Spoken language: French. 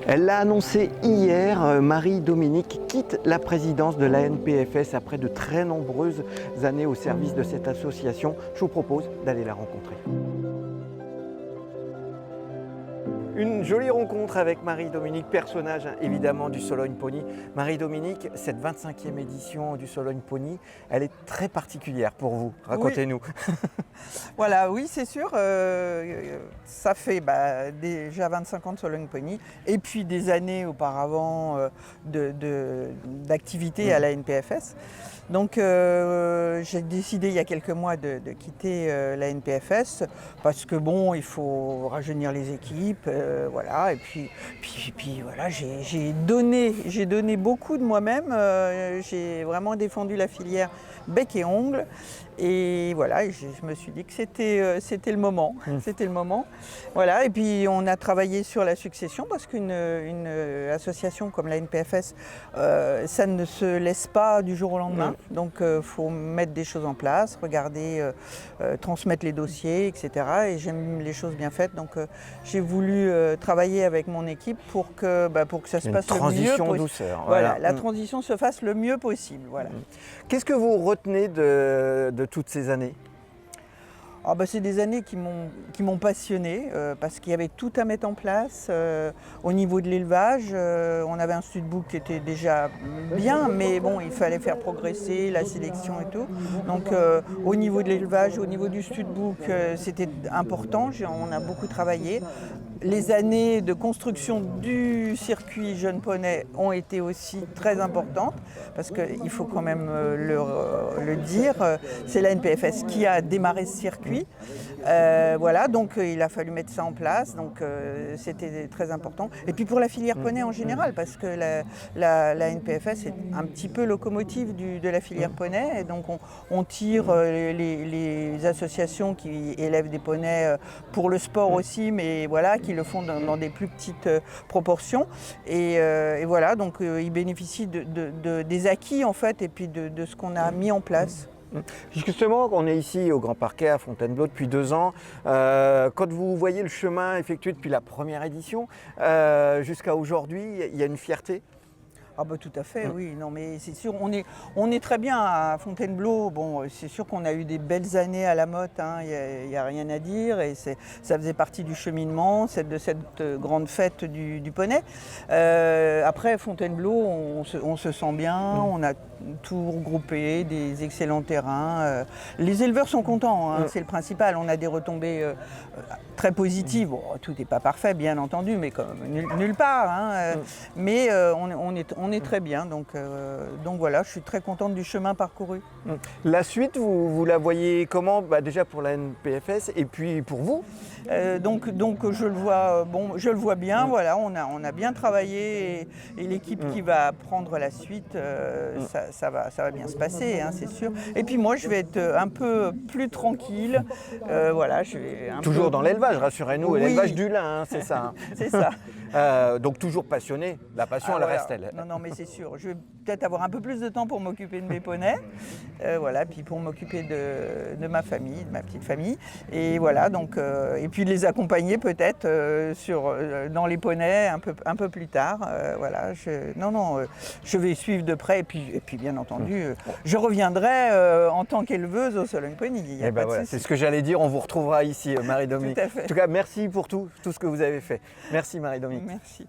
Elle l'a annoncé hier, Marie-Dominique quitte la présidence de l'ANPFS après de très nombreuses années au service de cette association. Je vous propose d'aller la rencontrer. Une jolie rencontre avec Marie-Dominique, personnage évidemment du Sologne Pony. Marie-Dominique, cette 25e édition du Sologne Pony, elle est très particulière pour vous. Racontez-nous. Oui. Voilà, oui, c'est sûr. Ça fait déjà 25 ans de Sologne Pony et puis des années auparavant d'activité à la NPFS. Donc j'ai décidé il y a quelques mois de quitter la NPFS parce que bon, il faut rajeunir les équipes, voilà. Et puis voilà, j'ai donné beaucoup de moi-même. J'ai vraiment défendu la filière bec et ongles. Et voilà, je me suis dit que c'était le moment. C'était le moment. Voilà, et puis on a travaillé sur la succession parce qu'une association comme la NPFS, ça ne se laisse pas du jour au lendemain. Donc il faut mettre des choses en place, regarder, transmettre les dossiers, etc. Et j'aime les choses bien faites. Donc j'ai voulu travailler avec mon équipe pour que ça se passe le mieux possible. Transition douceur. Voilà, la transition se fasse le mieux possible. Voilà. Qu'est-ce que vous retenez de toutes ces années ? C'est des années qui m'ont passionné parce qu'il y avait tout à mettre en place. Au niveau de l'élevage, on avait un studbook qui était déjà bien, mais bon, il fallait faire progresser la sélection et tout. Donc au niveau de l'élevage, au niveau du studbook, c'était important. On a beaucoup travaillé. Les années de construction du circuit jeune poney ont été aussi très importantes parce qu'il faut quand même le dire, c'est la NPFS qui a démarré ce circuit. Voilà, donc il a fallu mettre ça en place, donc c'était très important. Et puis pour la filière poney en général, parce que la NPFS est un petit peu locomotive de la filière poney, et donc on tire les associations qui élèvent des poneys pour le sport aussi, mais voilà, qui le font dans des plus petites proportions. Et voilà, donc ils bénéficient des acquis en fait, et puis de ce qu'on a mis en place. Justement, on est ici au Grand Parquet à Fontainebleau depuis 2 ans. Quand vous voyez le chemin effectué depuis la première édition jusqu'à aujourd'hui, il y a une fierté ? Tout à fait, oui. Non, mais c'est sûr, on est très bien à Fontainebleau. Bon, c'est sûr qu'on a eu des belles années à la Motte, hein, y a rien à dire. Et ça faisait partie du cheminement, de cette grande fête du poney. Après, Fontainebleau, on se sent bien, on a tout regroupé, des excellents terrains. Les éleveurs sont contents, hein, c'est le principal. On a des retombées très positives. Bon, tout n'est pas parfait, bien entendu, mais comme nulle part. Hein, mais on est très bien, donc voilà, je suis très contente du chemin parcouru. La suite, vous la voyez comment ? Déjà pour la NPFS et puis pour vous ? Donc je le vois bien, voilà, on a bien travaillé et l'équipe qui va prendre la suite, ça va bien se passer, hein, c'est sûr. Et puis moi, je vais être un peu plus tranquille, voilà, je vais toujours dans l'élevage, rassurez-nous, oui. L'élevage du lin, hein, c'est ça. C'est ça. Donc toujours passionné, la passion elle reste elle. Non, mais c'est sûr, je vais peut-être avoir un peu plus de temps pour m'occuper de mes poneys, voilà, puis pour m'occuper de ma famille, de ma petite famille, et voilà, donc et puis de les accompagner peut-être dans les poneys un peu plus tard, voilà. Je vais suivre de près, et puis bien entendu, je reviendrai en tant qu'éleveuse au Sologne Pony. Il y a pas de souci. C'est ce que j'allais dire, on vous retrouvera ici, Marie-Dominique. Tout à fait. En tout cas, merci pour tout ce que vous avez fait. Merci Marie-Dominique. Merci.